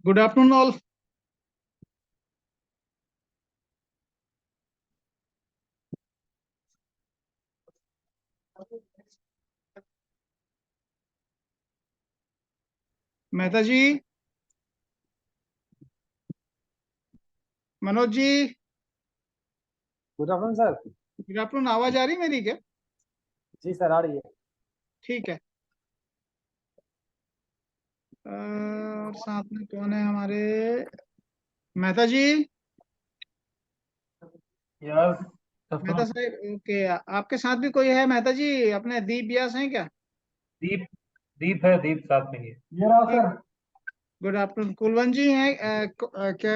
Good afternoon, all. Mehta ji, Manoj ji, good afternoon sir. Good afternoon. आवाज आ रही मेरी क्या? जी सर, आ रही है। ठीक है। और साथ में कौन है हमारे? मेहता जी, यस। मेहता साहब, ओके। आपके साथ भी कोई है मेहता जी? अपने दीप व्यास हैं क्या? दीप दीप है, दीप साथ में ही है। ये रहा ठीक। Sir. Good afternoon. Kulwant ji हैं? क्या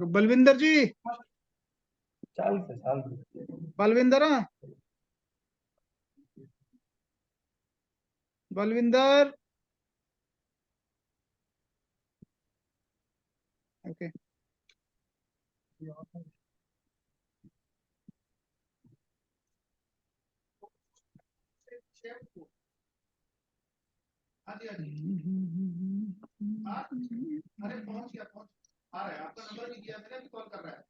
बलविंदर जी? चाल बलविंदर हैं? बलविंदर, ओके। हाँ जी, हाँ जी। अरे पहुंच गया, पहुंच आ रहा है। आपका नंबर भी दिया मैंने, अभी कॉल कर रहा है।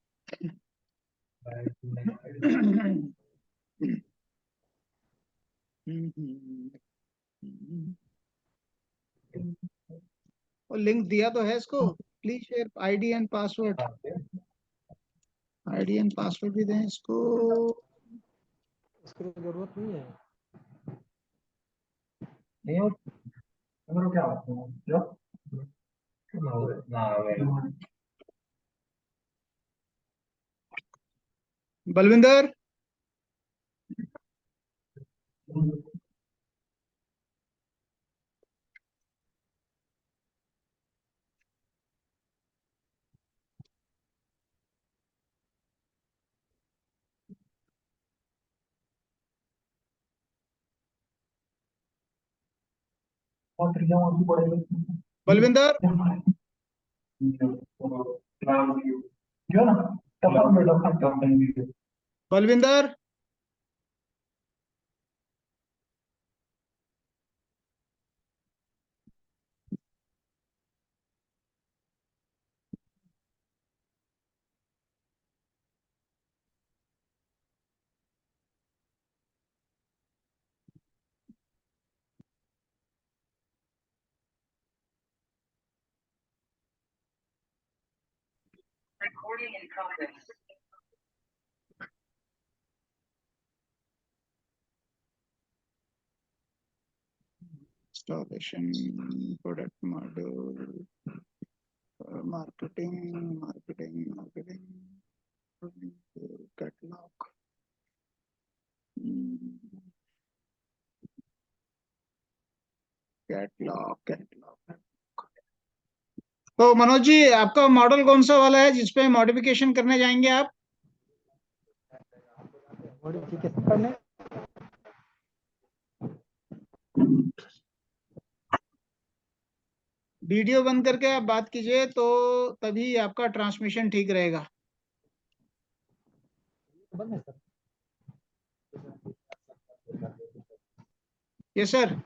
और लिंक दिया तो है इसको। Please share ID and password. ID and password भी दें इसको। इसकी जरूरत नहीं है। नहीं हो तो क्या बात है जो ना बलविंदर, और क्रिया भी पड़ेगा। बलविंदर, जो ना तब में डॉक्टर करते हैं। Balvinder. Installation, product module, marketing, catalogue. Catalogue. तो मनोज जी, आपका मॉडल कौन सा वाला है जिसपे मॉडिफिकेशन करने जाएंगे आप? मॉडिफिकेशन करने वीडियो बंद करके आप बात कीजिए तो तभी आपका ट्रांसमिशन ठीक रहेगा। बंद है सर। Yes sir.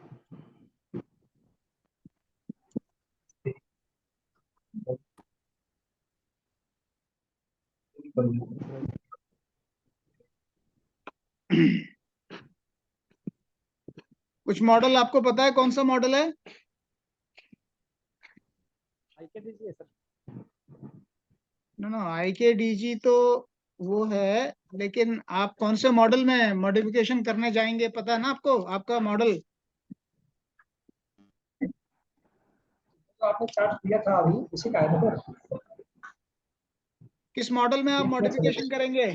कुछ मॉडल आपको पता है कौन सा मॉडल है? आई के दीजिए सर। नो नो, आई के डीजी तो वो है, लेकिन आप कौन से मॉडल में मॉडिफिकेशन करने जाएंगे पता है ना आपको? आपका मॉडल तो आपने चार्ट दिया था अभी, उसी का है ना सर? किस मॉडल में आप मॉडिफिकेशन करेंगे?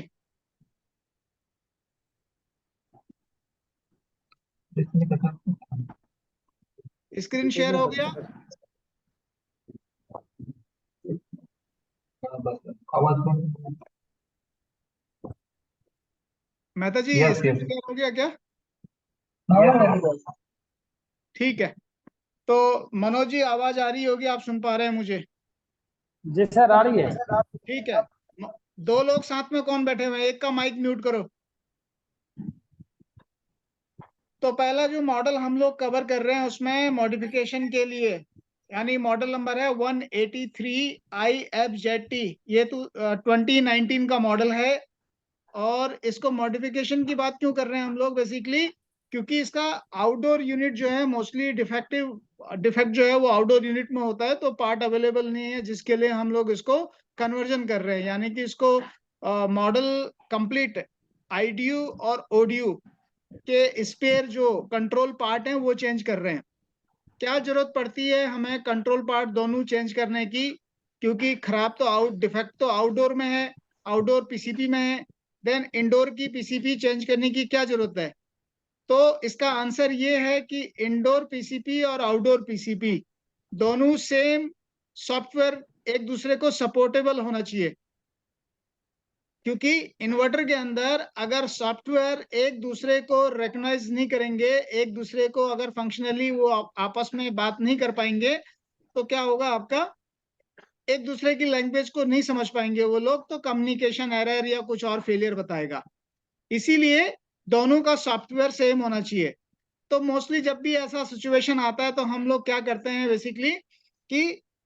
स्क्रीन शेयर हो गया? आवाज बंद। मेहता जी, यस स्क्रीन यस। शेयर हो गया क्या? यस। ठीक है। तो मनोज जी, आवाज आ रही होगी, आप सुन पा रहे हैं मुझे? जी सर, आ रही है। ठीक है। म- दो लोग साथ में कौन बैठे हुए हैं? एक का माइक म्यूट करो। तो पहला जो मॉडल हम लोग कवर कर रहे हैं उसमें मॉडिफिकेशन के लिए, यानी मॉडल नंबर है 183 IFZT। ये तो 2019 का मॉडल है। और इसको मॉडिफिकेशन की बात क्यों कर रहे हैं हम लोग? बेसिकली क्योंकि इसका आउटडोर यूनिट जो है मोस्टली डिफेक्ट जो है वो आउटडोर यूनिट में होता है, तो पार्ट अवेलेबल नहीं है, जिसके लिए हम लोग इसको कन्वर्जन कर रहे हैं, यानी कि इसको मॉडल कंप्लीट आईडीयू और ओडीयू के स्पेयर जो कंट्रोल पार्ट हैं वो चेंज कर रहे हैं। क्या जरूरत पड़ती है हमें कंट्रोल पार्ट दोनों चेंज करने की? क्योंकि खराब तो डिफेक्ट तो आउटडोर में है, आउटडोर पीसीबी में है। देन इंडोर की पीसीबी चेंज करने की क्या जरूरत है? तो इसका आंसर ये है कि इंडोर पीसीबी और आउटडोर पीसीबी दोनों सेम सॉफ्टवेयर एक दूसरे को सपोर्टेबल होना चाहिए। क्योंकि इन्वर्टर के अंदर अगर सॉफ्टवेयर एक दूसरे को रिकॉग्नाइज नहीं करेंगे, एक दूसरे को अगर फंक्शनली वो आपस में बात नहीं कर पाएंगे, तो क्या होगा आपका? एक दूसरे की लैंग्वेज को नहीं समझ पाएंगे वो लोग, तो कम्युनिकेशन एरर या कुछ और फेलियर बताएगा। इसीलिए दोनों का सॉफ्टवेयर सेम होना चाहिए। तो मोस्टली जब भी ऐसा सिचुएशन आता है तो हम लोग क्या करते हैं बेसिकली कि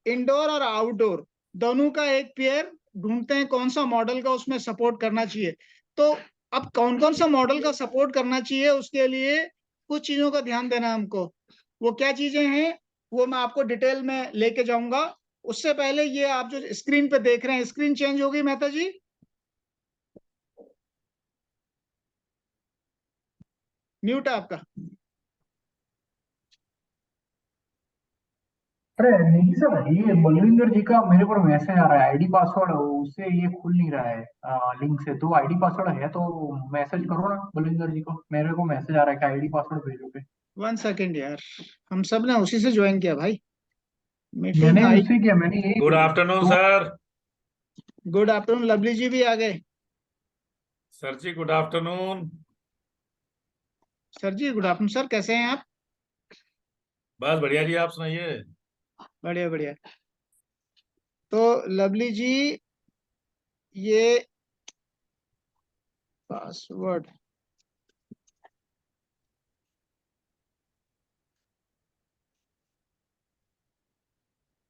इंडोर और आउटडोर दोनों का एक पेयर ढूंढते हैं, कौन सा मॉडल का उसमें सपोर्ट करना चाहिए। तो अब कौन कौन सा मॉडल का सपोर्ट करना चाहिए उसके लिए कुछ चीजों का ध्यान देना है हमको। वो क्या चीजें हैं वो मैं आपको डिटेल में लेके जाऊंगा। उससे पहले ये आप जो स्क्रीन पे देख रहे हैं, स्क्रीन चेंज हो गई मेहता जी? म्यूट है आपका। अरे नहीं सर, ये बलविंदर जी का मेरे पर मैसेज आ रहा है, आईडी पासवर्ड उससे ये खुल नहीं रहा है लिंक से। तो आईडी पासवर्ड है तो मैसेज करो ना बलविंदर जी को, मेरे को मैसेज आ रहा है कि आईडी पासवर्ड भेजोगे। 1 सेकेंड यार, हम सब ने उसी से ज्वाइन किया भाई मीटिंग मैंने आई। उसी किया, मैंने यही गुड भेजा। आफ्टरनून तो सर। गुड आफ्टरनून, लवली जी भी आ गए। सर जी गुड आफ्टरनून। सर जी गुड आफ्टरनून सर, कैसे हैं आप? बस बढ़िया जी, आप सुनाइए। बढ़िया बढ़िया। तो लवली जी, ये पासवर्ड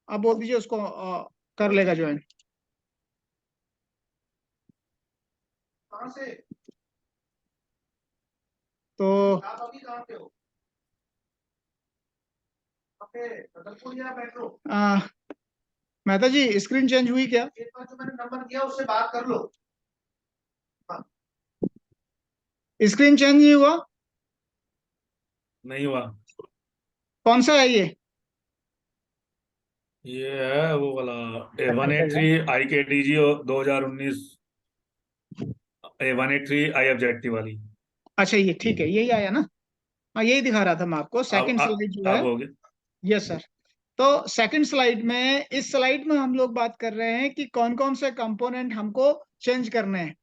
आप बोल दीजिए उसको, कर लेगा ज्वाइन। कहाँ से? तो आप अभी कहाँ पे हो? बदलपुर या मेट्रो? मेहता जी, स्क्रीन चेंज हुई क्या? एक बार जो मैंने नंबर दिया उससे बात कर लो। हाँ। स्क्रीन चेंज नहीं हुआ? नहीं हुआ। कौन सा है ये? ये है वो वाला 183 IKDG 2019, 183 IFZT वाली। अच्छा ये ठीक है, यही आया ना? हाँ यही दिखा रहा था मैं आपको, सेकंड स्लाइड जो है। अब हो गया। Yes sir. तो सेकंड स्लाइड में, इस स्लाइड में हम लोग बात कर रहे हैं कि कौन कौन से कंपोनेंट हमको चेंज करने हैं।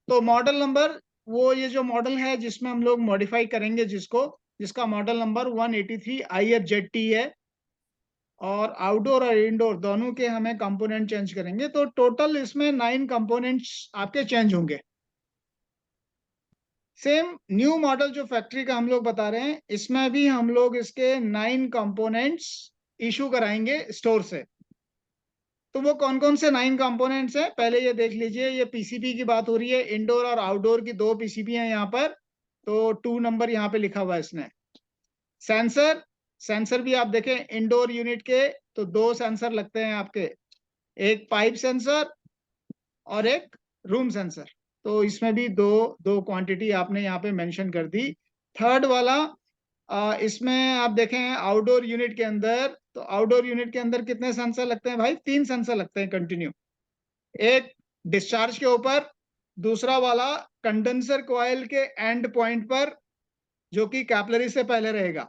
तो मॉडल नंबर, वो ये जो मॉडल है जिसमें हम लोग मॉडिफाई करेंगे, जिसका मॉडल नंबर 183 IFZT है, और आउटडोर और इंडोर दोनों के हमें कंपोनेंट चेंज करेंगे। तो टोटल इसमें 9 कंपोनेंट्स आपके चेंज होंगे। सेम न्यू मॉडल जो फैक्ट्री का हम लोग बता रहे हैं, इसमें भी हम लोग इसके 9 कंपोनेंट्स इशू कराएंगे स्टोर से। तो वो कौन कौन से 9 कंपोनेंट्स हैं पहले ये देख लीजिए। ये पीसीबी की बात हो रही है, इंडोर और आउटडोर की दो पीसीबी हैं यहाँ पर। तो 2 नंबर यहाँ पे लिखा हुआ है इसने। सेंसर, सेंसर भी आप देखें इंडोर यूनिट के तो दो सेंसर लगते हैं आपके, एक पाइप सेंसर और एक रूम सेंसर। तो इसमें भी दो दो क्वांटिटी आपने यहाँ पे मेंशन कर दी। थर्ड वाला, इसमें आप देखें आउटडोर यूनिट के अंदर, तो आउटडोर यूनिट के अंदर कितने सेंसर लगते हैं भाई? 3 सेंसर लगते हैं कंटिन्यू। एक डिस्चार्ज के ऊपर, दूसरा वाला कंडेंसर कॉइल के एंड पॉइंट पर जो कि कैपिलरी से पहले रहेगा,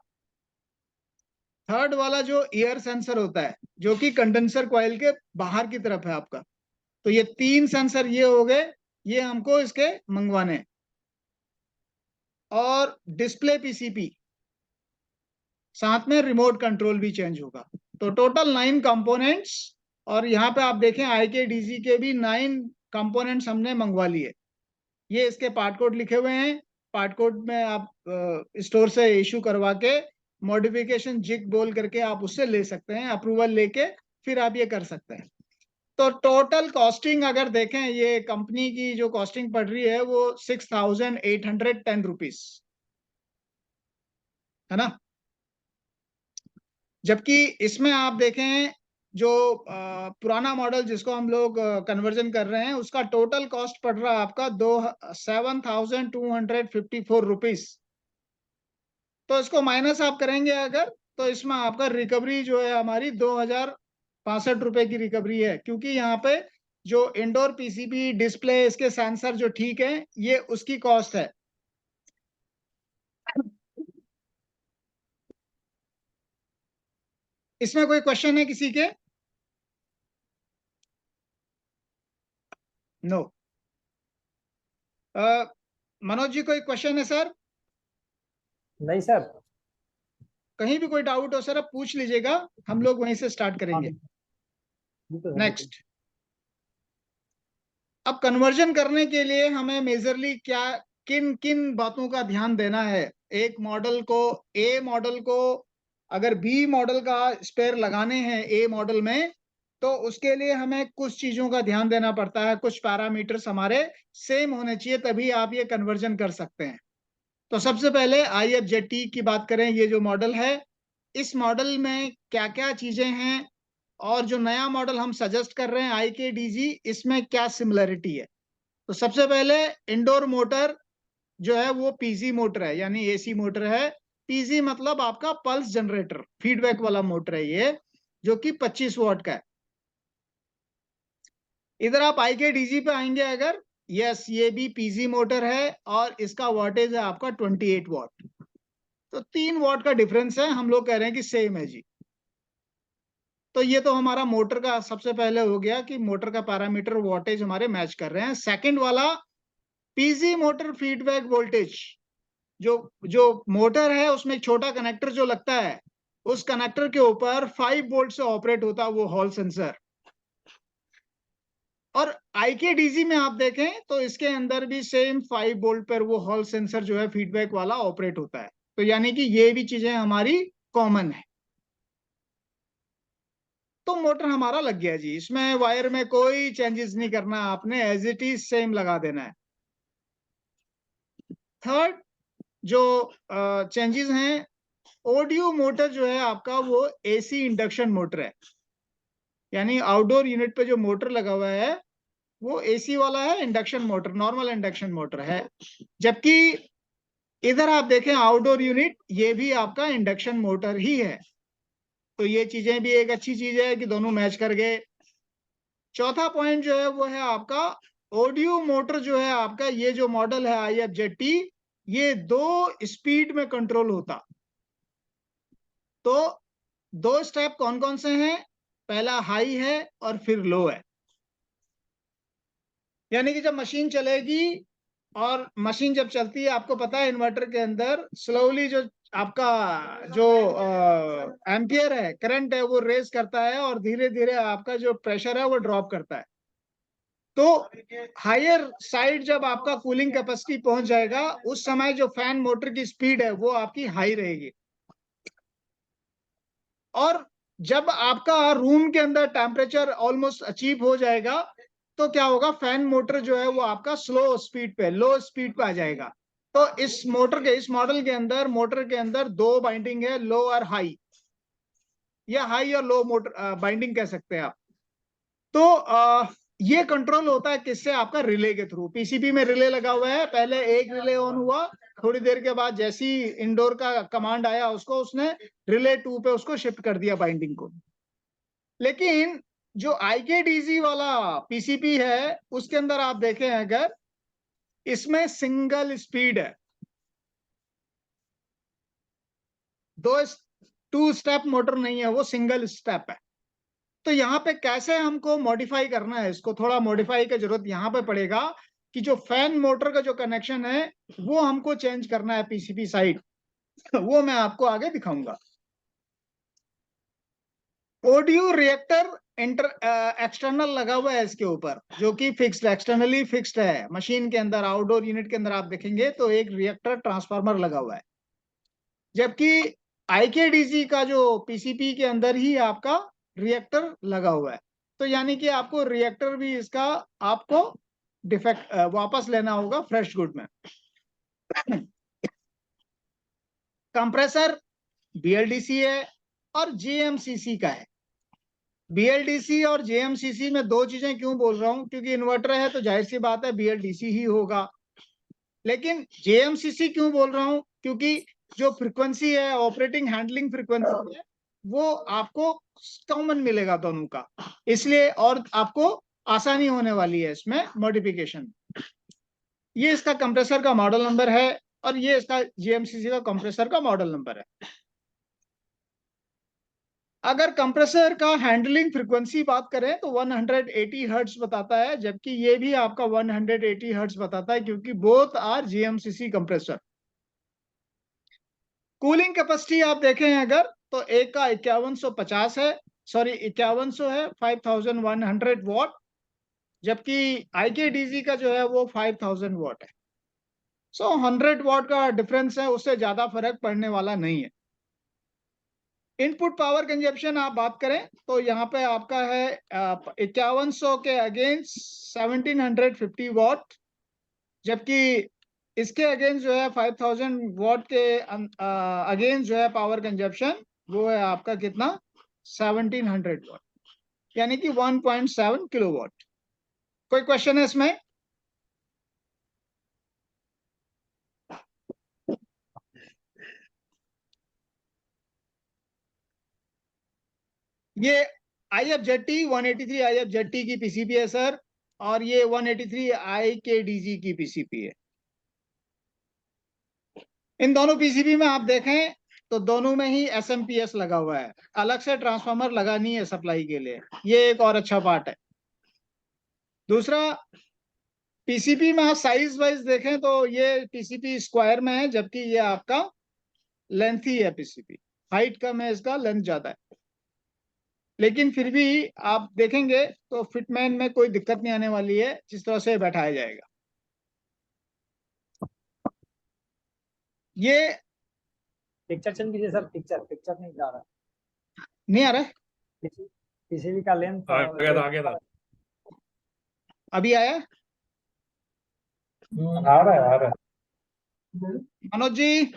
थर्ड वाला जो एयर सेंसर होता है जो कि कंडेंसर कॉइल के बाहर की तरफ है आपका। तो ये 3 सेंसर ये हो गए, ये हमको इसके मंगवाने। और डिस्प्ले पीसीबी, साथ में रिमोट कंट्रोल भी चेंज होगा। तो टोटल 9 कंपोनेंट्स, और यहाँ पे आप देखें IKDZ के भी 9 कंपोनेंट्स हमने मंगवा लिए। ये इसके पार्ट कोड लिखे हुए हैं, पार्ट कोड में आप स्टोर से इशू करवा के मॉडिफिकेशन जिग बोल करके आप उससे ले सकते हैं, अप्रूवल लेके फिर आप ये कर सकते हैं। तो टोटल कॉस्टिंग अगर देखें, ये कंपनी की जो कॉस्टिंग पड़ रही है वो 6,810 रुपीज है ना। जबकि इसमें आप देखें जो पुराना मॉडल जिसको हम लोग कन्वर्जन कर रहे हैं उसका टोटल कॉस्ट पड़ रहा है आपका 7,254 रुपीज। तो इसको माइनस आप करेंगे अगर, तो इसमें आपका रिकवरी जो है हमारी 2,065 रुपए की रिकवरी है, क्योंकि यहाँ पे जो इंडोर पीसीबी डिस्प्ले इसके सेंसर जो ठीक है ये उसकी कॉस्ट है। इसमें कोई क्वेश्चन है किसी के? नो। मनोज जी कोई क्वेश्चन है सर? नहीं सर। कहीं भी कोई डाउट हो सर आप पूछ लीजिएगा, हम लोग वहीं से स्टार्ट करेंगे। नेक्स्ट, अब कन्वर्जन करने के लिए हमें मेजरली क्या किन किन बातों का ध्यान देना है? एक मॉडल को, ए मॉडल को अगर बी मॉडल का स्पेयर लगाने हैं ए मॉडल में, तो उसके लिए हमें कुछ चीजों का ध्यान देना पड़ता है, कुछ पैरामीटर्स हमारे सेम होने चाहिए, तभी आप ये कन्वर्जन कर सकते हैं। तो सबसे पहले IFZT की बात करें, ये जो मॉडल है इस मॉडल में क्या क्या चीजें हैं, और जो नया मॉडल हम सजेस्ट कर रहे हैं IKDZ, इसमें क्या सिमिलरिटी है। तो सबसे पहले इंडोर मोटर जो है वो पीजी मोटर है, यानी AC मोटर है। पीजी मतलब आपका पल्स जनरेटर फीडबैक वाला मोटर है ये, जो कि 25 वॉट का है। इधर आप IKDZ पे आएंगे अगर, यस ये भी पीजी मोटर है और इसका वॉटेज है आपका 28 वॉट। तो 3 वॉट का डिफरेंस है, हम लोग कह रहे हैं कि सेम है जी। तो ये तो हमारा मोटर का सबसे पहले हो गया कि मोटर का पैरामीटर वोल्टेज हमारे मैच कर रहे हैं। सेकंड वाला पीजी मोटर फीडबैक वोल्टेज, जो जो मोटर है उसमें एक छोटा कनेक्टर जो लगता है, उस कनेक्टर के ऊपर 5 वोल्ट से ऑपरेट होता है वो हॉल सेंसर। और IKDZ में आप देखें तो इसके अंदर भी सेम 5 वोल्ट पर वो हॉल सेंसर जो है फीडबैक वाला ऑपरेट होता है। तो यानी कि ये भी चीजें हमारी कॉमन है। तो मोटर हमारा लग गया जी, इसमें वायर में कोई चेंजेस नहीं करना, आपने एज इट इज सेम लगा देना है। थर्ड जो चेंजेस हैं, ऑडियो मोटर जो है आपका वो AC इंडक्शन मोटर है, यानी आउटडोर यूनिट पे जो मोटर लगा हुआ है वो AC वाला है, induction motor, normal induction motor है। जबकि इधर आप देखें आउटडोर यूनिट, ये भी आपका इंडक्शन मोटर ही है। तो ये चीजें भी एक अच्छी चीज है कि दोनों मैच कर गए। चौथा पॉइंट जो है वो है आपका ऑडियो मोटर जो है आपका, ये जो मॉडल है IFZT, ये 2 स्पीड में कंट्रोल होता। तो 2 स्टेप कौन कौन से हैं? पहला हाई है और फिर लो है, यानी कि जब मशीन चलेगी, और मशीन जब चलती है आपको पता है इन्वर्टर के अंदर स्लोली जो आपका जो एम्पियर है, करंट है, वो रेज करता है और धीरे धीरे आपका जो प्रेशर है वो ड्रॉप करता है। तो हायर साइड जब आपका कूलिंग कैपेसिटी पहुंच जाएगा, उस समय जो फैन मोटर की स्पीड है वो आपकी हाई रहेगी। और जब आपका रूम के अंदर टेम्परेचर ऑलमोस्ट अचीव हो जाएगा, तो क्या होगा, फैन मोटर जो है वो आपका स्लो स्पीड पे, लो स्पीड पे आ जाएगा। तो इस मॉडल के अंदर, मोटर के अंदर 2 बाइंडिंग है, लो और हाई, या हाई और लो मोटर बाइंडिंग कह सकते हैं आप। तो ये कंट्रोल होता है किससे? आपका रिले के थ्रू। PCB में रिले लगा हुआ है, पहले एक रिले ऑन हुआ, थोड़ी देर के बाद जैसी इंडोर का कमांड आया उसको उसने रिले 2 पे उसको शिफ्ट कर दिया बाइंडिंग को। लेकिन जो IKDZ वाला पीसीपी है उसके अंदर आप देखें अगर, इसमें सिंगल स्पीड है, टू स्टेप मोटर नहीं है, वो सिंगल स्टेप है। तो यहाँ पे कैसे हमको मॉडिफाई करना है, इसको थोड़ा मॉडिफाई की जरूरत यहाँ पे पड़ेगा कि जो फैन मोटर का जो कनेक्शन है वो हमको चेंज करना है पीसीपी साइड। वो मैं आपको आगे दिखाऊंगा। ऑडियो रिएक्टर एक्सटर्नल लगा हुआ है इसके ऊपर, जो कि फिक्स्ड, एक्सटर्नली फिक्स्ड है मशीन के अंदर। आउटडोर यूनिट के अंदर आप देखेंगे तो एक रिएक्टर ट्रांसफार्मर लगा हुआ है, जबकि IKDZ का जो पीसीपी के अंदर ही आपका रिएक्टर लगा हुआ है। तो यानी कि आपको रिएक्टर भी इसका आपको डिफेक्ट वापस लेना होगा फ्रेश गुड में। कंप्रेसर BLDC है और JMCC का है। BLDC और JMCC में दो चीजें क्यों बोल रहा हूं, क्योंकि इन्वर्टर है तो जाहिर सी बात है BLDC ही होगा। लेकिन JMCC क्यों बोल रहा हूं, क्योंकि जो फ्रीक्वेंसी है, ऑपरेटिंग हैंडलिंग फ्रीक्वेंसी है, वो आपको कॉमन मिलेगा दोनों का, इसलिए और आपको आसानी होने वाली है इसमें मॉडिफिकेशन। ये इसका कंप्रेसर का मॉडल नंबर है और ये इसका JMCC का कंप्रेसर का मॉडल नंबर है। अगर कंप्रेसर का हैंडलिंग फ्रीक्वेंसी बात करें तो 180 हर्ट्ज बताता है, जबकि ये भी आपका 180 हर्ट्ज बताता है, क्योंकि both are JMCC compressor. Cooling capacity आप देखें अगर तो एक का 5150 है, सॉरी 5100 है, 5100 वॉट, जबकि IKDZ का जो है वो 5000 वॉट है। सो 100 वॉट का डिफरेंस है, उससे ज्यादा फर्क पड़ने वाला नहीं है। इनपुट पावर कंजप्शन आप बात करें तो यहाँ पे आपका है 5100 के अगेंस्ट 1750 वॉट, जबकि इसके अगेंस्ट जो है 5000 वॉट के अगेंस्ट जो है पावर कंजप्शन वो है आपका कितना, 1700 वॉट, यानी कि 1.7 किलोवाट। कोई क्वेश्चन है इसमें? ये IFZT 183 IFZT की पीसीपी है सर, और ये 183 IKDZ की पीसीपी है। इन दोनों पीसीबी में आप देखें तो दोनों में ही SMPS लगा हुआ है, अलग से ट्रांसफार्मर लगा नहीं है सप्लाई के लिए। ये एक और अच्छा पार्ट है। दूसरा, पीसीबी में आप साइज वाइज देखें तो ये पीसीबी स्क्वायर में है, जबकि ये आपका लेंथी है पीसीबी, हाइट कम है इसका, लेंथ ज्यादा है। लेकिन फिर भी आप देखेंगे तो फिटमैन में कोई दिक्कत नहीं आने वाली है जिस तरह से बैठाया जाएगा। ये पिक्चर चेंज कीजिए सर, पिक्चर पिक्चर नहीं जा रहा। नहीं आ रहा है, पीसीबी का लेंथ आ गया था, आ गया था। अभी आया? आ रहा है, आ रहा है। मनोज जी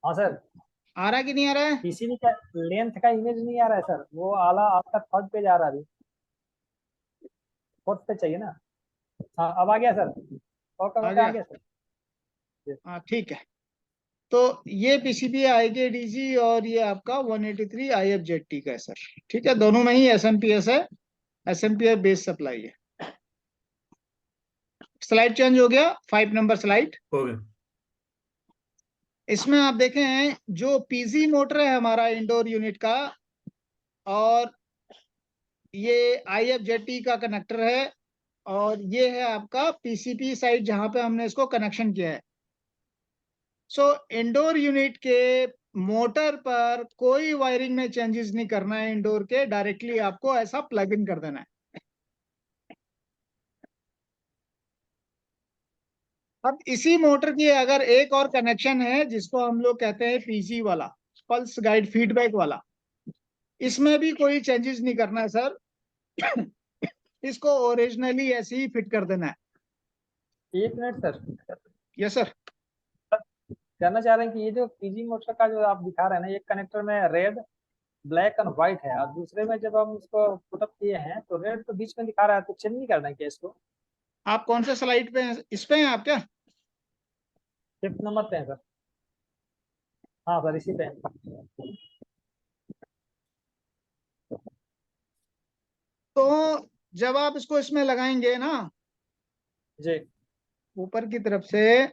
हाँ सर, आ रहा है कि नहीं आ रहा है? पीसीबी का लेंथ का इमेज नहीं आ रहा है सर, वो आला आपका थर्ड पेज आ रहा है अभी, फोर्थ पे चाहिए ना। हाँ अब आ गया सर, और आ कमेंट आ गया? गया सर। हाँ ठीक है। तो ये पीसीबी IKDZ और ये आपका 183 IFZT का है सर। ठीक है, दोनों में ही SMPS है, SMPS बेस सप्लाई है। स्लाइड चेंज हो गया, 5 नंबर स्लाइड। हो गया। इसमें आप देखें जो पीजी मोटर है हमारा इंडोर यूनिट का, और ये IFZT का कनेक्टर है, और ये है आपका पीसीपी साइड जहां पे हमने इसको कनेक्शन किया है। सो इंडोर यूनिट के मोटर पर कोई वायरिंग में चेंजेस नहीं करना है इंडोर के, डायरेक्टली आपको ऐसा प्लग इन कर देना है। अब इसी मोटर की अगर एक और कनेक्शन है जिसको हम लोग कहते हैं पीसी वाला, पल्स गाइड फीडबैक वाला, इसमें भी कोई चेंजेस नहीं करना है सर। इसको ओरिजिनली ऐसे ही फिट कर देना है। एक मिनट सर, यस सर। जानना चाह रहे हैं कि ये जो पीजी मोटर का जो आप दिखा रहे हैं ना, एक कनेक्टर में रेड ब्लैक एंड व्हाइट है, और दूसरे में जब हम इसको पुटअप किए हैं तो रेड तो बीच में दिखा रहा है, तो चेंज नहीं करना है क्या इसको? आप कौन से स्लाइड पे हैं? इस पे हैं आप क्या? 5th नंबर पे है सर। हाँ सर इसी पे है। तो जब आप इसको इसमें लगाएंगे ना जी ऊपर की तरफ से,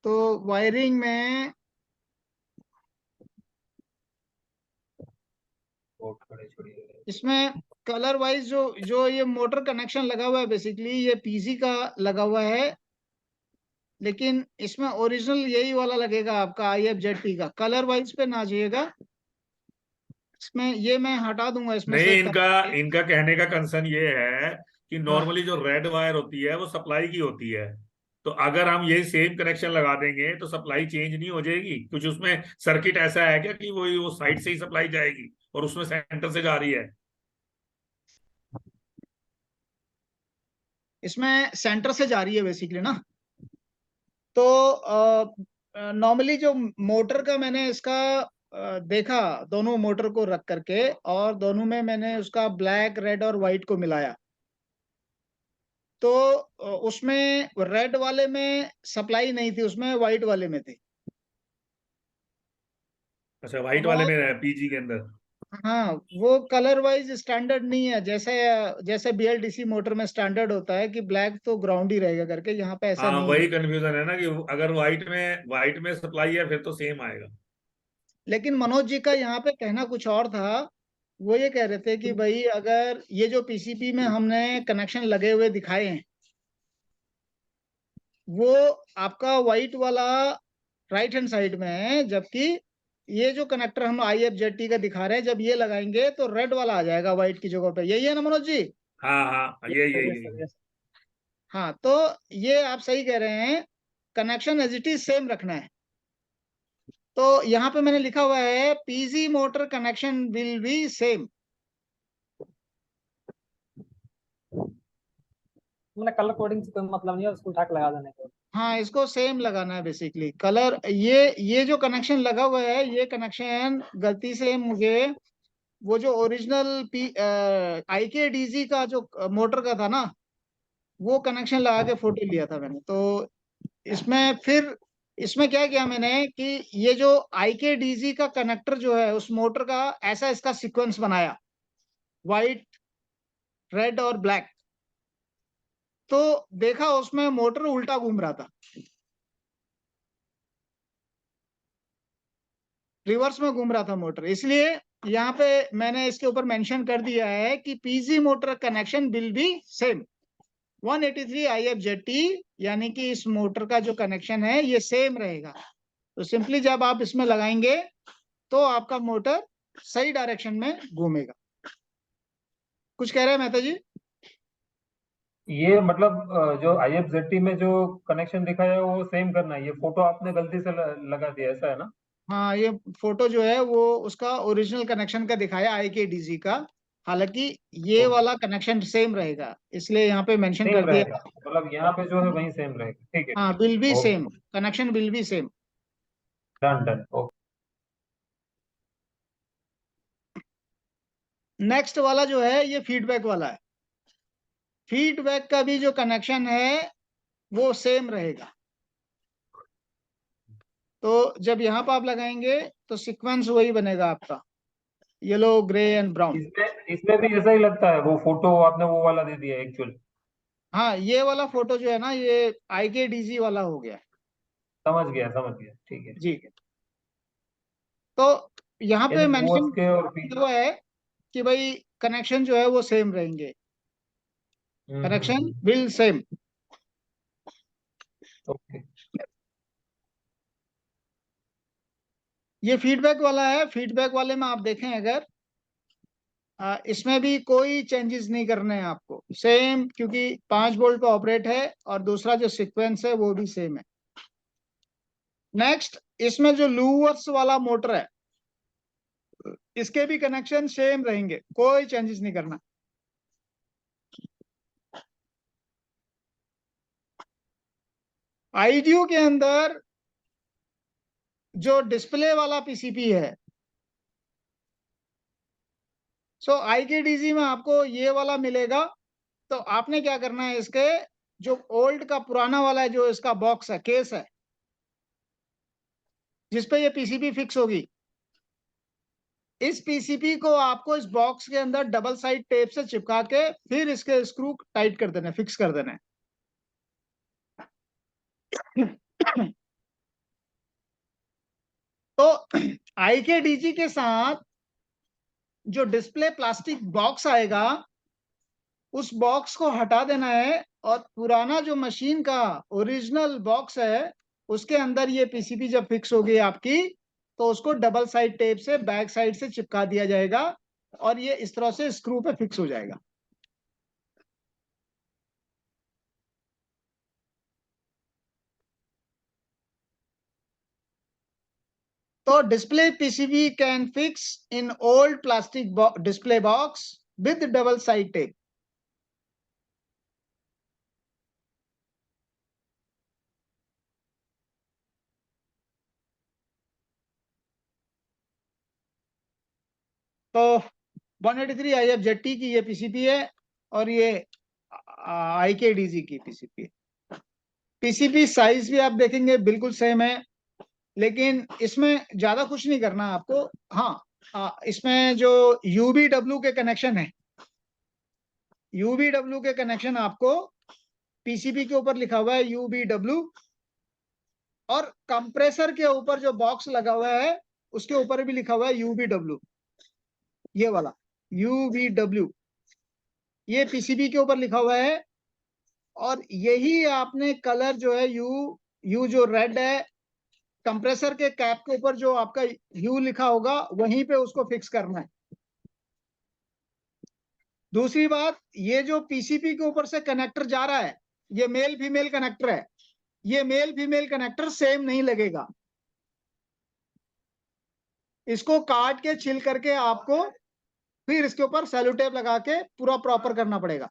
तो वायरिंग में इसमें कलर वाइज जो जो ये मोटर कनेक्शन लगा हुआ है, बेसिकली ये पीसी का लगा हुआ है, लेकिन इसमें ओरिजिनल यही वाला लगेगा आपका IFZT का। कलर वाइज पे ना जाइएगा, इसमें ये मैं हटा दूंगा इसमें नहीं, से इनका इनका कहने का कंसर्न ये है कि हाँ, नॉर्मली जो रेड वायर होती है वो सप्लाई की होती है, तो अगर हम यही सेम कनेक्शन लगा देंगे तो सप्लाई चेंज नहीं हो जाएगी? कुछ उसमें सर्किट ऐसा है क्या कि वो साइड से ही सप्लाई जाएगी और उसमें सेंटर से जा रही है? इसमें सेंटर से जा रही है बेसिकली ना। तो नॉर्मली जो मोटर का मैंने इसका देखा, दोनों मोटर को रख करके, और दोनों में मैंने उसका ब्लैक रेड और व्हाइट को मिलाया, तो उसमें रेड वाले में सप्लाई नहीं थी, उसमें व्हाइट वाले में थी। अच्छा, व्हाइट वो वाले में पीजी के अंदर। हाँ, वो कलर वाइज स्टैंडर्ड नहीं है, जैसे जैसे BLDC मोटर में स्टैंडर्ड होता है कि ब्लैक तो ग्राउंड ही रहेगा करके, यहाँ पे ऐसा हाँ, नहीं है। वही कंफ्यूजन है ना कि अगर व्हाइट में सप्लाई है फिर तो सेम आएगा। लेकिन मनोज जी का यहाँ पे कहना कुछ और था। वो ये कह रहे थे कि भाई अगर ये जो PCP में हमने कनेक्शन लगे हुए दिखाए हैं, वो आपका व्हाइट वाला राइट हैंड साइड में है, जबकि ये जो कनेक्टर हम IFZT का दिखा रहे हैं, जब ये लगाएंगे तो रेड वाला आ जाएगा व्हाइट की जगह पे। यही है ना मनोज जी? हाँ हाँ, यही यही यस यही। Sir, yes. हाँ, तो ये आप सही कह रहे हैं, connection as it is same रखना है। तो यहाँ पे मैंने लिखा हुआ है PG motor connection will be same. मैंने कलर कोडिंग से कोई मतलब नहीं है, उसको उठा के लगा देने को। हाँ, इसको सेम लगाना है बेसिकली। कलर ये जो कनेक्शन लगा हुआ है, ये कनेक्शन गलती से मुझे वो जो ओरिजिनल IKDZ का जो मोटर का था ना, वो कनेक्शन लगा के फोटो लिया था मैंने। तो इसमें फिर इसमें क्या किया मैंने कि ये जो IKDZ का कनेक्टर जो है उस मोटर का, ऐसा इसका सीक्वेंस बनाया, व्हाइट रेड और ब्लैक। तो देखा उसमें मोटर उल्टा घूम रहा था, रिवर्स में घूम रहा था मोटर। इसलिए यहाँ पे मैंने इसके ऊपर मेंशन कर दिया है कि PG motor connection will be same 183 IFZT, यानी कि इस मोटर का जो कनेक्शन है ये सेम रहेगा। तो सिंपली जब आप इसमें लगाएंगे तो आपका मोटर सही डायरेक्शन में घूमेगा। कुछ कह रहे हैं मेहता जी? ये मतलब जो IFZT में जो कनेक्शन दिखाया है वो सेम करना है, ये फोटो आपने गलती से लगा दिया, ऐसा है ना? हाँ, ये फोटो जो है वो उसका ओरिजिनल कनेक्शन का दिखाया IKDZ का, हालांकि ये ओके, वाला कनेक्शन सेम रहेगा, इसलिए यहाँ पे मेंशन सेम कर रहेगा, दिया। मतलब यहाँ पे जो है वही सेम रहेगा, ठीक है हाँ, ठीक विल बी है, okay, same, connection will be same. Done done, okay. Next वाला जो है ये फीडबैक वाला है। फीडबैक का भी जो कनेक्शन है वो सेम रहेगा। तो जब यहाँ पर आप लगाएंगे तो सीक्वेंस वही बनेगा आपका, येलो ग्रे एंड ब्राउन। इसमें इसमें भी ऐसा ही लगता है, वो फोटो आपने वो वाला दे दिया एक्चुअल। हाँ, ये वाला फोटो जो है ना, ये IKDZ वाला हो गया। समझ गया, ठीक है। जी। तो यहाँ पे यानी मेंशन बोस के और हुआ है कि भाई कनेक्शन जो है वो सेम रहेंगे, connection hmm, will same. Okay. ये फीडबैक वाला है। फीडबैक वाले में आप देखें अगर, इसमें भी कोई चेंजेस नहीं करने हैं आपको, सेम, क्योंकि 5 वोल्ट पे ऑपरेट है और दूसरा जो सीक्वेंस है वो भी सेम है। नेक्स्ट, इसमें जो लूवर्स वाला मोटर है, इसके भी कनेक्शन सेम रहेंगे, कोई चेंजेस नहीं करना। आईडियो के अंदर जो डिस्प्ले वाला PCP है, सो IKDZ में आपको ये वाला मिलेगा। तो आपने क्या करना है, इसके जो ओल्ड का पुराना वाला है, जो इसका बॉक्स है, केस है, जिसपे ये PCB फिक्स होगी, इस पीसीबी को आपको इस बॉक्स के अंदर डबल साइड टेप से चिपका के फिर इसके स्क्रू टाइट कर देना है, फिक्स कर देना है। तो IKDG के साथ जो डिस्प्ले प्लास्टिक बॉक्स आएगा उस बॉक्स को हटा देना है और पुराना जो मशीन का ओरिजिनल बॉक्स है उसके अंदर ये पीसीबी जब फिक्स होगी आपकी तो उसको डबल साइड टेप से बैक साइड से चिपका दिया जाएगा और ये इस तरह से स्क्रू पे फिक्स हो जाएगा। तो display PCB can fix in old plastic display box with double side tape. तो 183 IFZT की ये पीसीबी है और ये IKDG की पीसीबी है। पीसीबी साइज भी आप देखेंगे बिल्कुल सेम है, लेकिन इसमें ज्यादा कुछ नहीं करना आपको। हाँ, इसमें जो UBW के कनेक्शन है, UBW के कनेक्शन आपको पीसीबी के ऊपर लिखा हुआ है UBW, और कंप्रेसर के ऊपर जो बॉक्स लगा हुआ है उसके ऊपर भी लिखा हुआ है UBW। ये वाला UBW ये पीसीबी के ऊपर लिखा हुआ है, और यही आपने कलर जो है यू जो रेड है कंप्रेसर के कैप के ऊपर जो आपका U लिखा होगा वहीं पे उसको फिक्स करना है। दूसरी बात, ये जो पीसीबी के ऊपर से कनेक्टर जा रहा है ये मेल फीमेल कनेक्टर है, ये मेल फीमेल कनेक्टर सेम नहीं लगेगा। इसको काट के छिल करके आपको फिर इसके ऊपर सेलो टेप लगा के पूरा प्रॉपर करना पड़ेगा।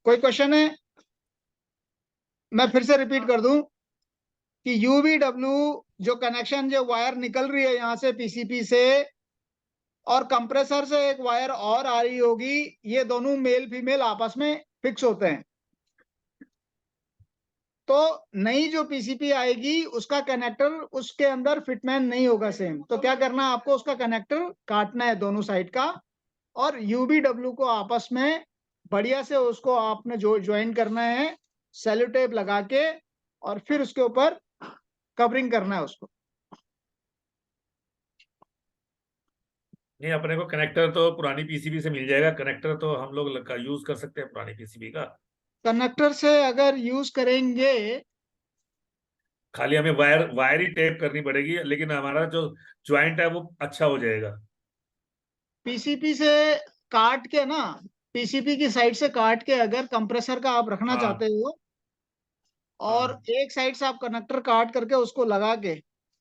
कोई क्वेश्चन है? मैं फिर से रिपीट कर दूं कि UBW जो कनेक्शन जो वायर निकल रही है यहां से पीसीबी से और कंप्रेसर से एक वायर और आ रही होगी, ये दोनों मेल फीमेल आपस में फिक्स होते हैं। तो नई जो पीसीबी आएगी उसका कनेक्टर उसके अंदर फिटमैन नहीं होगा सेम। तो क्या करना है आपको, उसका कनेक्टर काटना है दोनों साइड का और UBW को आपस में बढ़िया से उसको आपने जो ज्वाइन करना है सेलो टेप लगा के, और फिर उसके ऊपर कवरिंग करना है उसको। नहीं, अपने को कनेक्टर तो पुरानी पीसीबी से मिल जाएगा, कनेक्टर तो हम लोग यूज कर सकते हैं पुरानी पीसीबी का। कनेक्टर से अगर यूज करेंगे खाली हमें वायर ही टेप करनी पड़ेगी, लेकिन हमारा जो ज्वाइंट है वो अच्छा हो जाएगा। पीसीबी से काट के ना, पीसीबी की साइड से काट के अगर कंप्रेसर का आप रखना चाहते हाँ हो और हाँ एक साइड से आप कनेक्टर काट करके उसको लगा के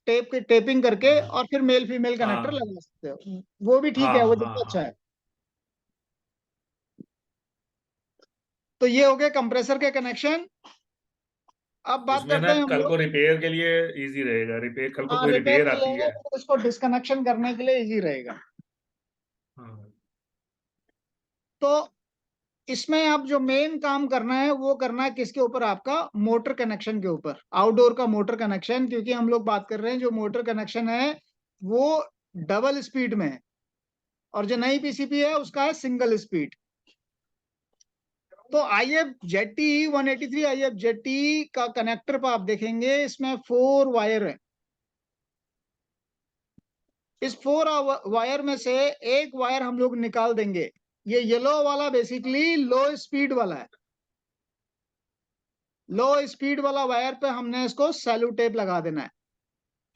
टेप की टेपिंग करके हाँ और फिर मेल फीमेल कनेक्टर हाँ लगा सकते हो, वो भी ठीक हाँ है, वो हाँ ज्यादा अच्छा हाँ। है। तो ये हो गए कंप्रेसर के कनेक्शन। अब बात उसमें करते ना हैं हम कल को लोग, रिपेयर के लिए इजी रहेगा, रिपेयर कल को हाँ कोई रिपेयर रिपेयर के आती लिए है। तो इसको डिस्कनेक्शन करने के लिए इजी रहेगा। हाँ तो इसमें आप जो मेन काम करना है वो करना है किसके ऊपर, आपका मोटर कनेक्शन के ऊपर, आउटडोर का मोटर कनेक्शन। क्योंकि हम लोग बात कर रहे हैं जो मोटर कनेक्शन है वो डबल स्पीड में है और जो नई पीसीबी है उसका है सिंगल स्पीड। तो IFZT 183 IFZT का कनेक्टर पर आप देखेंगे इसमें 4 वायर है। इस 4 वायर में से एक वायर हम लोग निकाल देंगे। ये येलो वाला बेसिकली लो स्पीड वाला है। लो स्पीड वाला वायर पे हमने इसको सेलो टेप लगा देना है,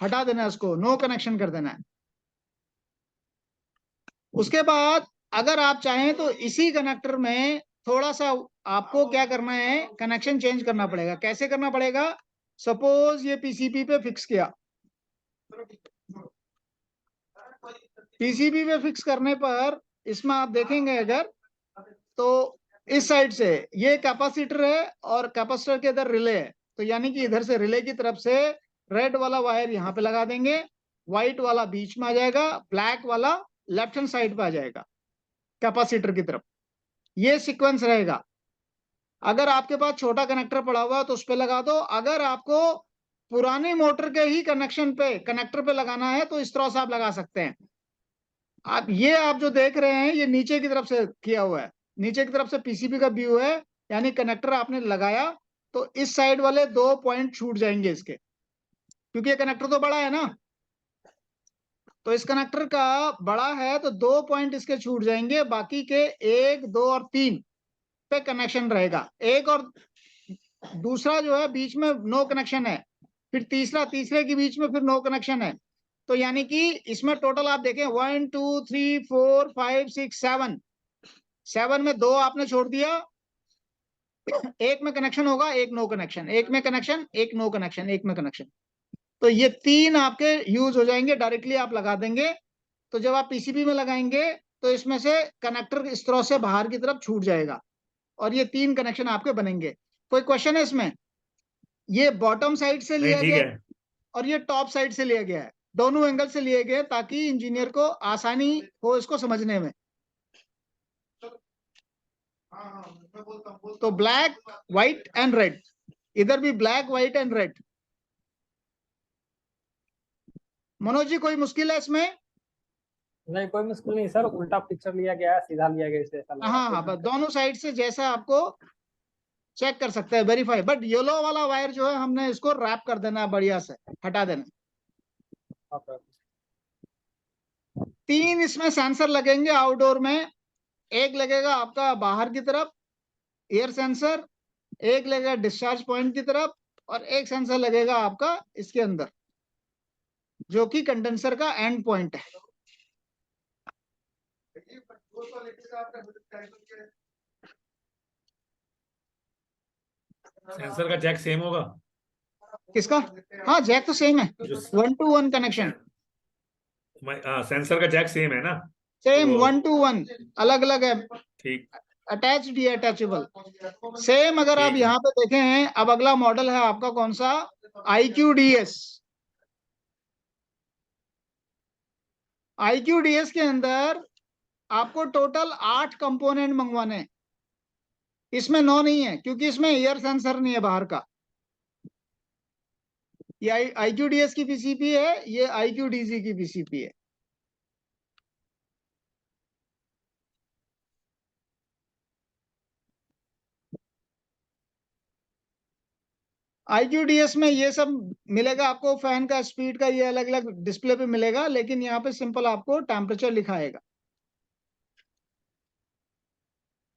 हटा देना है, इसको नो कनेक्शन कर देना है। उसके बाद अगर आप चाहें तो इसी कनेक्टर में थोड़ा सा आपको क्या करना है, कनेक्शन चेंज करना पड़ेगा। कैसे करना पड़ेगा, सपोज ये पीसीबी पे फिक्स किया, पीसीबी पे फिक्स करने पर इसमें आप देखेंगे अगर तो इस साइड से ये कैपेसिटर है और कैपेसिटर के इधर रिले है। तो यानी कि इधर से रिले की तरफ से रेड वाला वायर यहाँ पे लगा देंगे, व्हाइट वाला बीच में आ जाएगा, ब्लैक वाला लेफ्ट हैंड साइड पे आ जाएगा कैपेसिटर की तरफ। ये सीक्वेंस रहेगा। अगर आपके पास छोटा कनेक्टर पड़ा हुआ है तो उस पे लगा दो। अगर आपको पुरानी मोटर के ही कनेक्टर पे लगाना है तो इस तरह से आप लगा सकते हैं। आप जो देख रहे हैं ये नीचे की तरफ से किया हुआ है, नीचे की तरफ से पीसीबी का व्यू है, यानी कनेक्टर आपने लगाया तो इस साइड वाले 2 पॉइंट छूट जाएंगे इसके, क्योंकि ये कनेक्टर तो बड़ा है ना, तो इस कनेक्टर का बड़ा है तो 2 पॉइंट इसके छूट जाएंगे, बाकी के 1, 2 और 3 पे कनेक्शन रहेगा। एक और दूसरा जो है बीच में नो कनेक्शन है, फिर तीसरे के बीच में फिर नो कनेक्शन है। तो यानी कि इसमें टोटल आप देखें 1 2 3 4 5 6 7 में 2 आपने छोड़ दिया, एक में कनेक्शन होगा, एक नो कनेक्शन, एक में कनेक्शन, एक नो कनेक्शन, एक में कनेक्शन। तो ये 3 आपके यूज हो जाएंगे, डायरेक्टली आप लगा देंगे। तो जब आप पीसीबी में लगाएंगे तो इसमें से कनेक्टर इस तरह से बाहर की तरफ छूट जाएगा और ये 3 कनेक्शन आपके बनेंगे। कोई क्वेश्चन है इसमें? ये बॉटम साइड से नहीं लिया ठीक गया है। और ये टॉप साइड से लिया गया है, दोनों एंगल से लिए गए ताकि इंजीनियर को आसानी हो इसको समझने में। तो ब्लैक, व्हाइट एंड रेड, इधर भी black, white and red. Manoj ji कोई मुश्किल है इसमें? नहीं कोई मुश्किल नहीं सर, उल्टा पिक्चर लिया गया है, सीधा लिया गया इसे, ऐसा लग रहा है। हाँ बस दोनों साइड से जैसा आपको चेक कर सकते हैं, वेरीफाई। बट येलो वाला वायर जो है हमने इसको रैप कर देना है, बढ़िया से हटा देना। ओके। 3 इसमें सेंसर लगेंगे आउटडोर में, एक लगेगा आपका बाहर की तरफ एयर सेंसर, एक लगेगा डिस्चार्ज पॉइंट की तरफ, और एक सेंसर लगेगा आपका इसके अंदर जो कि कंडेंसर का एंड पॉइंट है। सेंसर का जैक सेम होगा? किसका? हाँ जैक तो सेम है, जो 1 to 1 कनेक्शन, सेंसर का जैक सेम है ना? सेम तो 1 to 1, अलग अलग है, ठीक, अटैच्ड ही अटैचेबल सेम। अगर आप ठीक है। यहाँ पे देखें हैं, अब अगला मॉडल है आपका कौन सा? IQDS। IQDS के अंदर आपको टोटल 8 कंपोनेंट मंगवाने हैं, इसमें 9 नहीं है क्योंकि इसमें एयर सेंसर नहीं है बाहर का। ये IQDS की पीसीपी है, ये IQDZ की पीसीपी है। IQDS में ये सब मिलेगा आपको, फैन का स्पीड का ये अलग अलग डिस्प्ले पे मिलेगा, लेकिन यहाँ पे सिंपल आपको टेम्परेचर लिखाएगा।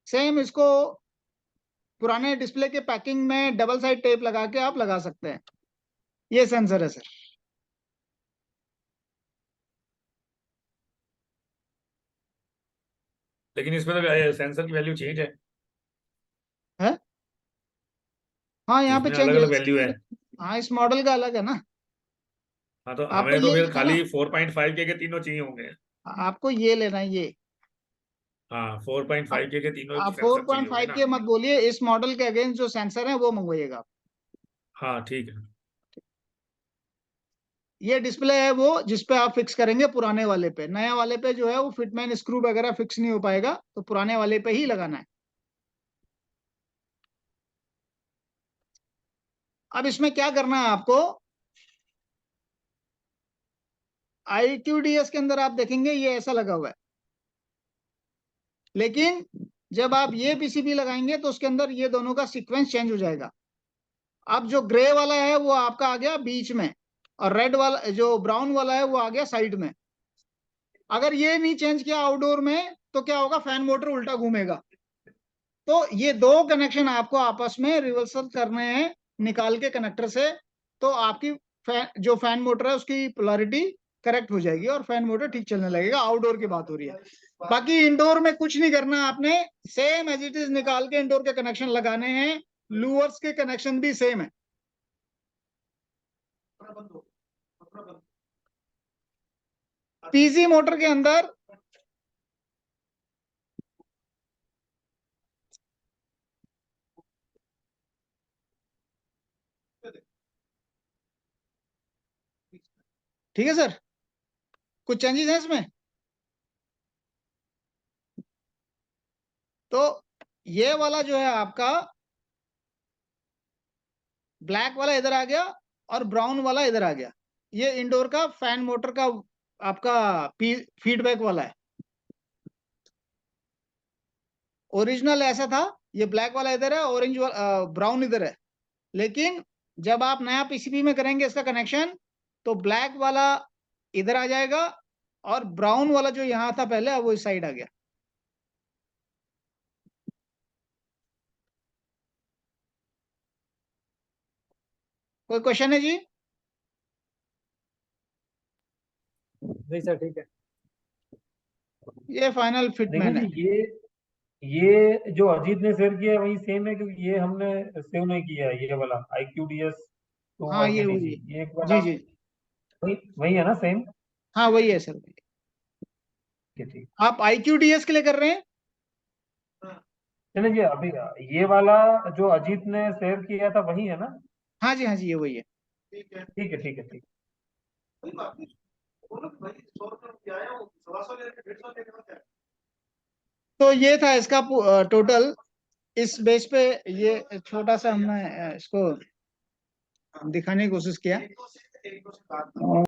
सेम इसको पुराने डिस्प्ले के पैकिंग में डबल साइड टेप लगा के आप लगा सकते हैं। ये सेंसर है सर। लेकिन इसमें तो सेंसर की वैल्यू चेंज है, है हाँ यहाँ पे इसमें चेंज अलग है अलग वैल्यू है। हाँ इस मॉडल का अलग है ना। हाँ तो आपको हमें तो ये फिर लेना है खाली ना, 4.5 के तीनों चाहिए होंगे। आपको ये लेना है ये। हाँ 4.5 के तीनों आप सेंसर चाहिए होंगे 4.5 ना? के मत बोलिए, इस मॉडल के अगेंस्ट जो सेंसर है वो मंगवाइएगा। हाँ ठीक है। ये डिस्प्ले है वो जिसपे आप फिक्स करेंगे, पुराने वाले पे। नया वाले पे जो है वो फिटमैन स्क्रू वगैरह फिक्स नहीं हो पाएगा, तो पुराने वाले पे ही लगाना है। अब इसमें क्या करना है आपको, IQDS के अंदर आप देखेंगे ये ऐसा लगा हुआ है, लेकिन जब आप ये पीसीबी लगाएंगे तो उसके अंदर ये दोनों का सीक्वेंस चेंज हो जाएगा। अब जो ग्रे वाला है वो आपका आ गया बीच में, और रेड वाला जो ब्राउन वाला है वो आ गया साइड में। अगर ये नहीं चेंज किया आउटडोर में तो क्या होगा, फैन मोटर उल्टा घूमेगा। तो ये 2 कनेक्शन आपको आपस में रिवर्सल करने हैं निकाल के कनेक्टर से, तो आपकी जो फैन मोटर है उसकी पोलैरिटी करेक्ट हो जाएगी और फैन मोटर ठीक चलने लगेगा। आउटडोर की बात हो रही है, बाकी इंडोर में कुछ नहीं करना आपने, सेम एज इट इज निकाल के इंडोर के कनेक्शन लगाने हैं। लूवर्स के कनेक्शन भी सेम है। पीसी मोटर के अंदर ठीक है सर, कुछ चेंजेस हैं इसमें? तो ये वाला जो है आपका ब्लैक वाला इधर आ गया और ब्राउन वाला इधर आ गया। ये इंडोर का फैन मोटर का आपका फीडबैक वाला है। ओरिजिनल ऐसा था, ये ब्लैक वाला इधर है, ऑरेंज वाला ब्राउन इधर है। लेकिन जब आप नया पीसीबी में करेंगे इसका कनेक्शन, तो ब्लैक वाला इधर आ जाएगा और ब्राउन वाला जो यहाँ था पहले वो इस साइड आ गया। कोई क्वेश्चन है जी? जी सर, ठीक है। ये फाइनल देखिए फिटमेंट है। जी, ये जो अजीत ने शेयर किया है वही सेम है, क्योंकि ये हमने सेव नहीं किया है, ये वाला IQDS हाँ 2 ये LVDG, वही है। ये एक बार जी आप जी, वही वही है ना, सेम? हाँ वही है सर। ठीक। आप IQDS के लिए कर रहे हैं? चलिए जी, अभी ये वाला जो अजीत ने शेयर किया था वही है ना? हाँ जी, हाँ जी, ये वही है। ठीक है। तो ये था इसका टोटल। इस बेस पे ये छोटा सा हमने इसको दिखाने की कोशिश किया।